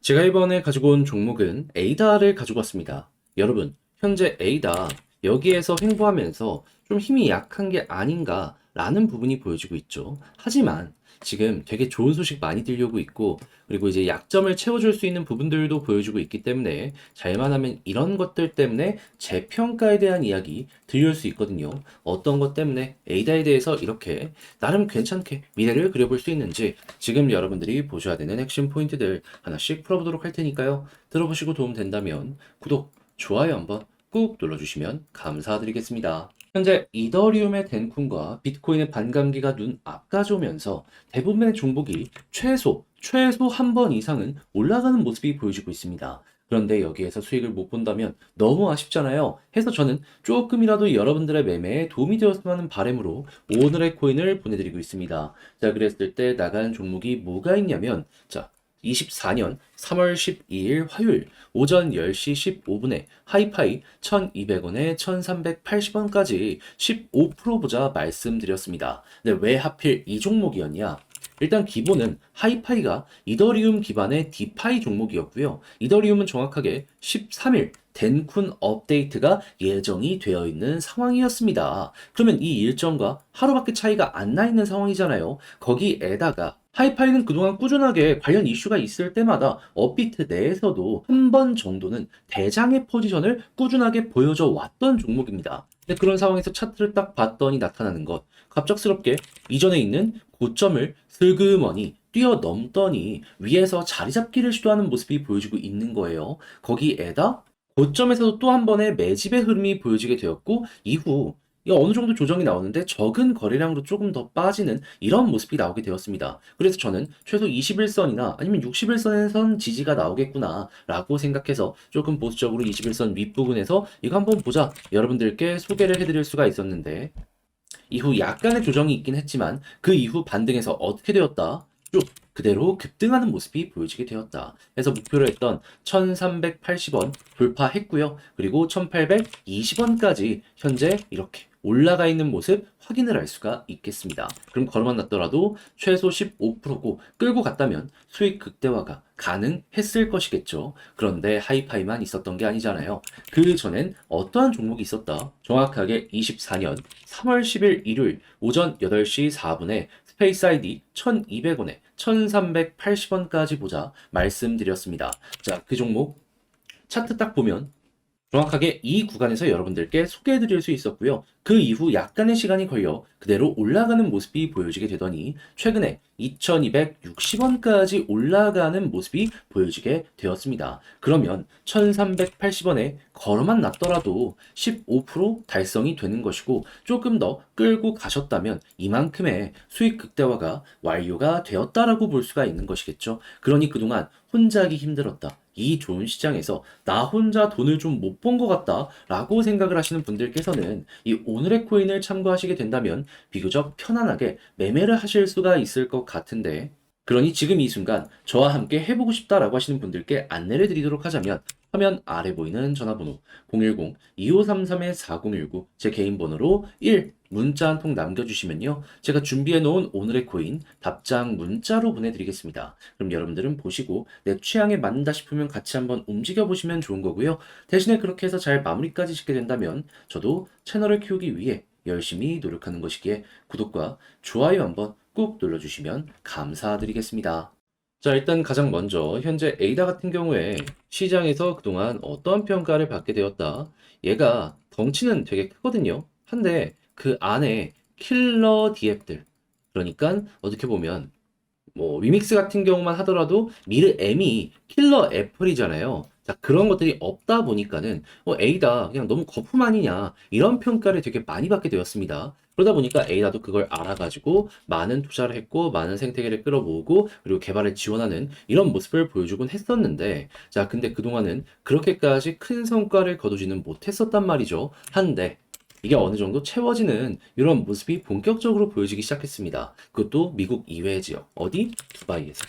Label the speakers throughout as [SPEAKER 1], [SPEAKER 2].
[SPEAKER 1] 제가 이번에 가지고 온 종목은 에이다를 가지고 왔습니다. 여러분, 현재 에이다 여기에서 횡보하면서 좀 힘이 약한 게 아닌가라는 부분이 보여지고 있죠. 하지만 지금 되게 좋은 소식 많이 들려오고 있고, 그리고 이제 약점을 채워줄 수 있는 부분들도 보여주고 있기 때문에 잘만 하면 이런 것들 때문에 재평가에 대한 이야기 들려올 수 있거든요. 어떤 것 때문에 에이다에 대해서 이렇게 나름 괜찮게 미래를 그려볼 수 있는지 지금 여러분들이 보셔야 되는 핵심 포인트들 하나씩 풀어보도록 할 테니까요. 들어보시고 도움 된다면 구독, 좋아요 한번 꾹 눌러주시면 감사드리겠습니다. 현재 이더리움의 덴쿤과 비트코인의 반감기가 눈 앞까지 오면서 대부분의 종목이 최소 한 번 이상은 올라가는 모습이 보여지고 있습니다. 그런데 여기에서 수익을 못 본다면 너무 아쉽잖아요. 해서 저는 조금이라도 여러분들의 매매에 도움이 되었으면 하는 바람으로 오늘의 코인을 보내드리고 있습니다. 자, 그랬을 때 나가는 종목이 뭐가 있냐면, 자, 24년 3월 12일 화요일 오전 10시 15분에 하이파이 1200원에 1380원까지 15% 보자 말씀드렸습니다. 근데 왜 하필 이 종목이었냐? 일단 기본은 하이파이가 이더리움 기반의 디파이 종목이었고요. 이더리움은 정확하게 13일 덴쿤 업데이트가 예정이 되어 있는 상황이었습니다. 그러면 이 일정과 하루밖에 차이가 안 나 있는 상황이잖아요. 거기에다가 하이파이는 그동안 꾸준하게 관련 이슈가 있을 때마다 업비트 내에서도 한 번 정도는 대장의 포지션을 꾸준하게 보여줘 왔던 종목입니다. 근데 그런 상황에서 차트를 딱 봤더니 나타나는 것, 갑작스럽게 이전에 있는 고점을 슬그머니 뛰어넘더니 위에서 자리 잡기를 시도하는 모습이 보여지고 있는 거예요. 거기에다 고점에서도 또 한 번의 매집의 흐름이 보여지게 되었고, 이후 어느 정도 조정이 나오는데 적은 거래량으로 조금 더 빠지는 이런 모습이 나오게 되었습니다. 그래서 저는 최소 21선이나 아니면 61선에선 지지가 나오겠구나 라고 생각해서 조금 보수적으로 21선 윗부분에서 이거 한번 보자 여러분들께 소개를 해드릴 수가 있었는데, 이후 약간의 조정이 있긴 했지만 그 이후 반등해서 어떻게 되었다? 쭉 그대로 급등하는 모습이 보여지게 되었다. 그래서 목표로 했던 1380원 돌파했고요. 그리고 1820원까지 현재 이렇게 올라가 있는 모습 확인을 할 수가 있겠습니다. 그럼 걸어만 놨더라도 최소 15%고 끌고 갔다면 수익 극대화가 가능했을 것이겠죠. 그런데 하이파이만 있었던 게 아니잖아요. 그 전엔 어떠한 종목이 있었다? 정확하게 24년 3월 10일 일요일 오전 8시 4분에 스페이스 아이디 1200원에 1380원까지 보자 말씀드렸습니다. 자, 그 종목 차트 딱 보면 정확하게 이 구간에서 여러분들께 소개해 드릴 수 있었고요. 그 이후 약간의 시간이 걸려 그대로 올라가는 모습이 보여지게 되더니 최근에 2260원까지 올라가는 모습이 보여지게 되었습니다. 그러면 1380원에 걸어만 놨더라도 15% 달성이 되는 것이고, 조금 더 끌고 가셨다면 이만큼의 수익 극대화가 완료가 되었다라고 볼 수가 있는 것이겠죠. 그러니 그동안 혼자 하기 힘들었다, 이 좋은 시장에서 나 혼자 돈을 좀 못 번 것 같다 라고 생각을 하시는 분들께서는 이 오늘의 코인을 참고하시게 된다면 비교적 편안하게 매매를 하실 수가 있을 것 같은데, 그러니 지금 이 순간 저와 함께 해보고 싶다라고 하시는 분들께 안내를 드리도록 하자면, 화면 아래 보이는 전화번호 010-2533-4019 제 개인 번호로 1 문자 한 통 남겨주시면요, 제가 준비해 놓은 오늘의 코인 답장 문자로 보내드리겠습니다. 그럼 여러분들은 보시고 내 취향에 맞는다 싶으면 같이 한번 움직여 보시면 좋은 거고요. 대신에 그렇게 해서 잘 마무리까지 짓게 된다면 저도 채널을 키우기 위해 열심히 노력하는 것이기에 구독과 좋아요 한번 꾹 눌러주시면 감사드리겠습니다. 자, 일단 가장 먼저 현재 에이다 같은 경우에 시장에서 그동안 어떠한 평가를 받게 되었다. 얘가 덩치는 되게 크거든요. 한데 그 안에 킬러 디앱들, 그러니까 어떻게 보면 뭐 위믹스 같은 경우만 하더라도 미르 M이 킬러 애플이잖아요. 자, 그런 것들이 없다 보니까는 에이다 그냥 너무 거품 아니냐 이런 평가를 되게 많이 받게 되었습니다. 그러다 보니까 에이다도 그걸 알아가지고 많은 투자를 했고 많은 생태계를 끌어모으고 그리고 개발을 지원하는 이런 모습을 보여주곤 했었는데, 자, 근데 그동안은 그렇게까지 큰 성과를 거두지는 못했었단 말이죠. 한데 이게 어느 정도 채워지는 이런 모습이 본격적으로 보여지기 시작했습니다. 그것도 미국 이외의 지역, 어디? 두바이에서.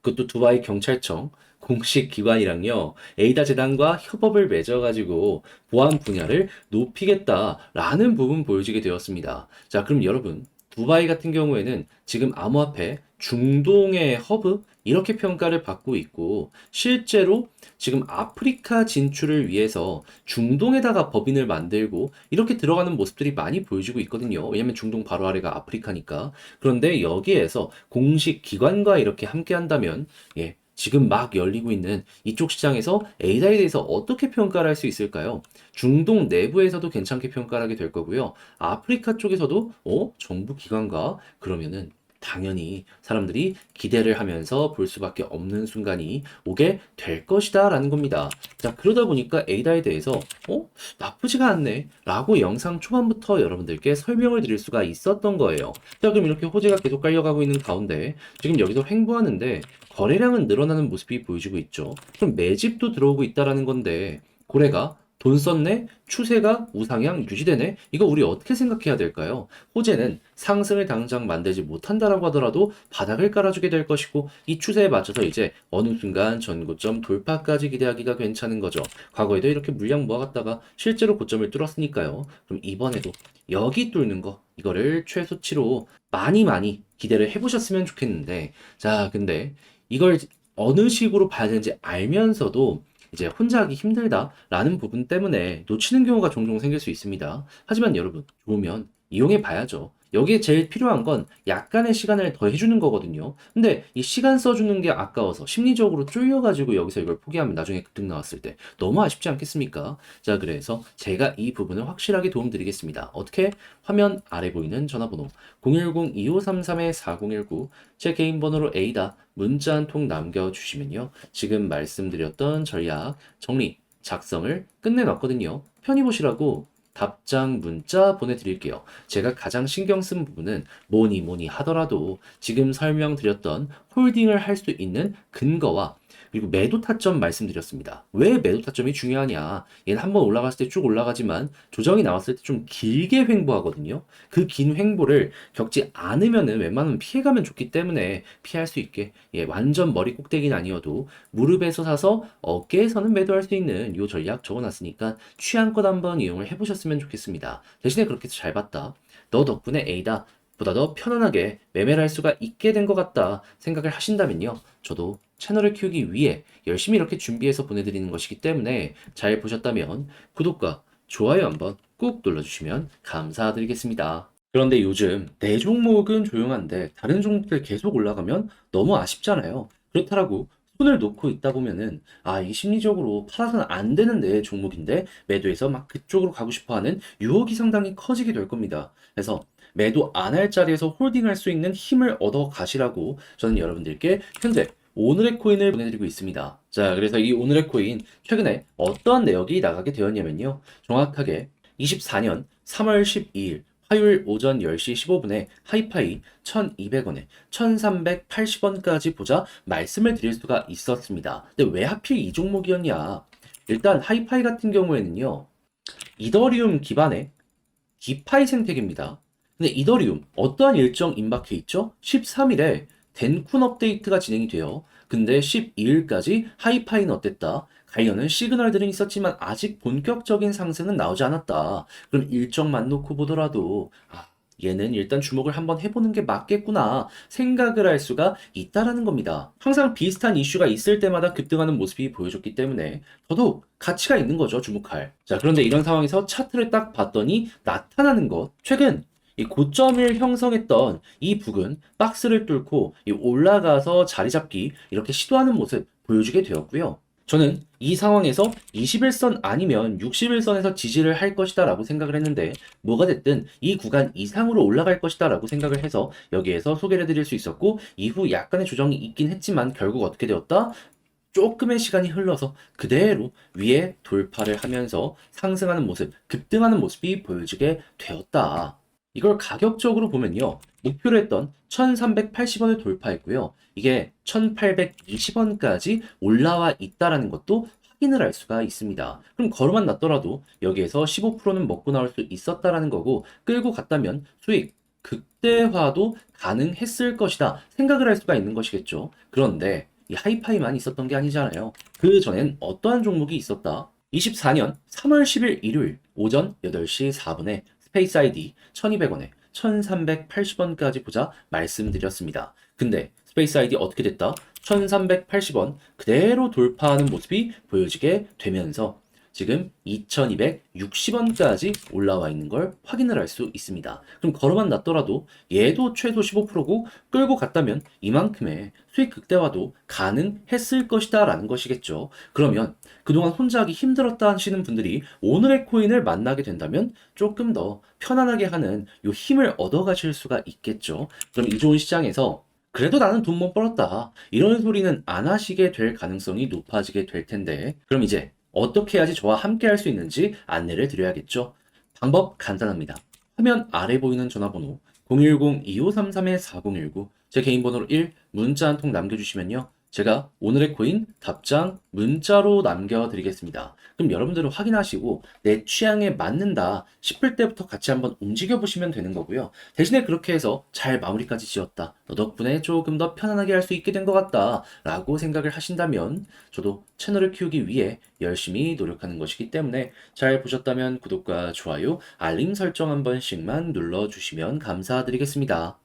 [SPEAKER 1] 그것도 두바이 경찰청 공식 기관이랑요, 에이다 재단과 협업을 맺어가지고 보안 분야를 높이겠다라는 부분 보여지게 되었습니다. 자, 그럼 여러분, 두바이 같은 경우에는 지금 암호화폐 중동의 허브, 이렇게 평가를 받고 있고 실제로 지금 아프리카 진출을 위해서 중동에다가 법인을 만들고 이렇게 들어가는 모습들이 많이 보여지고 있거든요. 왜냐면 중동 바로 아래가 아프리카니까. 그런데 여기에서 공식 기관과 이렇게 함께 한다면 예, 지금 막 열리고 있는 이쪽 시장에서 에이다에 대해서 어떻게 평가를 할 수 있을까요? 중동 내부에서도 괜찮게 평가를 하게 될 거고요. 아프리카 쪽에서도 정부 기관과 그러면은 당연히 사람들이 기대를 하면서 볼 수밖에 없는 순간이 오게 될 것이다 라는 겁니다. 자, 그러다 보니까 에이다에 대해서 나쁘지가 않네 라고 영상 초반부터 여러분들께 설명을 드릴 수가 있었던 거예요. 자, 그럼 이렇게 호재가 계속 깔려가고 있는 가운데 지금 여기서 횡보하는데 거래량은 늘어나는 모습이 보여지고 있죠. 그럼 매집도 들어오고 있다라는 건데 고래가 돈 썼네? 추세가 우상향 유지되네? 이거 우리 어떻게 생각해야 될까요? 호재는 상승을 당장 만들지 못한다라고 하더라도 바닥을 깔아주게 될 것이고 이 추세에 맞춰서 이제 어느 순간 전고점 돌파까지 기대하기가 괜찮은 거죠. 과거에도 이렇게 물량 모아갔다가 실제로 고점을 뚫었으니까요. 그럼 이번에도 여기 뚫는 거 이거를 최소치로 많이 기대를 해보셨으면 좋겠는데 자 근데 이걸 어느 식으로 봐야 되는지 알면서도 이제 혼자 하기 힘들다라는 부분 때문에 놓치는 경우가 종종 생길 수 있습니다. 하지만 여러분, 좋으면 이용해 봐야죠. 여기에 제일 필요한 건 약간의 시간을 더 해주는 거거든요. 근데 이 시간 써주는 게 아까워서 심리적으로 쫄려가지고 여기서 이걸 포기하면 나중에 급등 나왔을 때 너무 아쉽지 않겠습니까? 자, 그래서 제가 이 부분을 확실하게 도움드리겠습니다. 어떻게? 화면 아래 보이는 전화번호 010-2533-4019 제 개인 번호로 A다 문자 한 통 남겨주시면요. 지금 말씀드렸던 전략 정리, 작성을 끝내놨거든요. 편히 보시라고 답장 문자 보내드릴게요. 제가 가장 신경 쓴 부분은 뭐니 하더라도 지금 설명드렸던 홀딩을 할 수 있는 근거와 그리고 매도 타점 말씀드렸습니다. 왜 매도 타점이 중요하냐? 얘는 한번 올라갔을 때 쭉 올라가지만 조정이 나왔을 때 좀 길게 횡보하거든요. 그 긴 횡보를 겪지 않으면은 웬만하면 피해가면 좋기 때문에 피할 수 있게 완전 머리 꼭대기는 아니어도 무릎에서 사서 어깨에서는 매도할 수 있는 요 전략 적어놨으니까 취향껏 한번 이용을 해보셨으면 좋겠습니다. 대신에 그렇게 해서 잘 봤다. 너 덕분에 A다. 보다 더 편안하게 매매를 할 수가 있게 된 것 같다 생각을 하신다면요. 저도 채널을 키우기 위해 열심히 이렇게 준비해서 보내드리는 것이기 때문에 잘 보셨다면 구독과 좋아요 한번 꾹 눌러주시면 감사드리겠습니다. 그런데 요즘 내 종목은 조용한데 다른 종목들 계속 올라가면 너무 아쉽잖아요. 그렇다라고 손을 놓고 있다 보면은 이 심리적으로 팔아서는 안 되는 내 종목인데 매도해서 막 그쪽으로 가고 싶어 하는 유혹이 상당히 커지게 될 겁니다. 그래서 매도 안 할 자리에서 홀딩할 수 있는 힘을 얻어 가시라고 저는 여러분들께 현재 오늘의 코인을 보내드리고 있습니다. 자, 그래서 이 오늘의 코인 최근에 어떠한 내역이 나가게 되었냐면요. 정확하게 24년 3월 12일 화요일 오전 10시 15분에 하이파이 1,200원에 1,380원까지 보자 말씀을 드릴 수가 있었습니다. 근데 왜 하필 이 종목이었냐? 일단 하이파이 같은 경우에는요. 이더리움 기반의 디파이 생태계입니다. 근데 이더리움 어떠한 일정 임박해 있죠? 13일에 덴쿤 업데이트가 진행이 돼요. 근데 12일까지 하이파이는 어땠다? 관련은 시그널들은 있었지만 아직 본격적인 상승은 나오지 않았다. 그럼 일정만 놓고 보더라도 얘는 일단 주목을 한번 해보는 게 맞겠구나 생각을 할 수가 있다라는 겁니다. 항상 비슷한 이슈가 있을 때마다 급등하는 모습이 보여줬기 때문에 더더욱 가치가 있는 거죠, 주목할. 자, 그런데 이런 상황에서 차트를 딱 봤더니 나타나는 것, 최근 이 고점을 형성했던 이 부근 박스를 뚫고 올라가서 자리 잡기 이렇게 시도하는 모습 보여주게 되었고요. 저는 이 상황에서 21선 아니면 61선에서 지지를 할 것이다 라고 생각을 했는데 뭐가 됐든 이 구간 이상으로 올라갈 것이다 라고 생각을 해서 여기에서 소개를 해드릴 수 있었고 이후 약간의 조정이 있긴 했지만 결국 어떻게 되었다? 조금의 시간이 흘러서 그대로 위에 돌파를 하면서 상승하는 모습, 급등하는 모습이 보여지게 되었다. 이걸 가격적으로 보면요. 목표로 했던 1380원을 돌파했고요. 이게 1820원까지 올라와 있다라는 것도 확인을 할 수가 있습니다. 그럼 걸어만 놨더라도 여기에서 15%는 먹고 나올 수 있었다라는 거고 끌고 갔다면 수익 극대화도 가능했을 것이다 생각을 할 수가 있는 것이겠죠. 그런데 이 하이파이만 있었던 게 아니잖아요. 그 전엔 어떠한 종목이 있었다? 24년 3월 10일 일요일 오전 8시 4분에 스페이스 아이디 1200원에 1380원까지 보자 말씀드렸습니다. 근데 스페이스 아이디 어떻게 됐다? 1380원 그대로 돌파하는 모습이 보여지게 되면서 지금 2260원까지 올라와 있는 걸 확인을 할 수 있습니다. 그럼 걸어만 놨더라도 얘도 최소 15%고 끌고 갔다면 이만큼의 수익 극대화도 가능했을 것이다 라는 것이겠죠. 그러면 그동안 혼자 하기 힘들었다 하시는 분들이 오늘의 코인을 만나게 된다면 조금 더 편안하게 하는 요 힘을 얻어 가실 수가 있겠죠. 그럼 이 좋은 시장에서 그래도 나는 돈 못 벌었다, 이런 소리는 안 하시게 될 가능성이 높아지게 될 텐데, 그럼 이제 어떻게 해야지 저와 함께 할 수 있는지 안내를 드려야겠죠. 방법 간단합니다. 화면 아래 보이는 전화번호 010-2533-4019, 제 개인 번호로 1 문자 한 통 남겨주시면요, 제가 오늘의 코인 답장 문자로 남겨드리겠습니다. 그럼 여러분들은 확인하시고 내 취향에 맞는다 싶을 때부터 같이 한번 움직여 보시면 되는 거고요. 대신에 그렇게 해서 잘 마무리까지 지었다, 너 덕분에 조금 더 편안하게 할 수 있게 된 것 같다 라고 생각을 하신다면 저도 채널을 키우기 위해 열심히 노력하는 것이기 때문에 잘 보셨다면 구독과 좋아요, 알림 설정 한 번씩만 눌러주시면 감사드리겠습니다.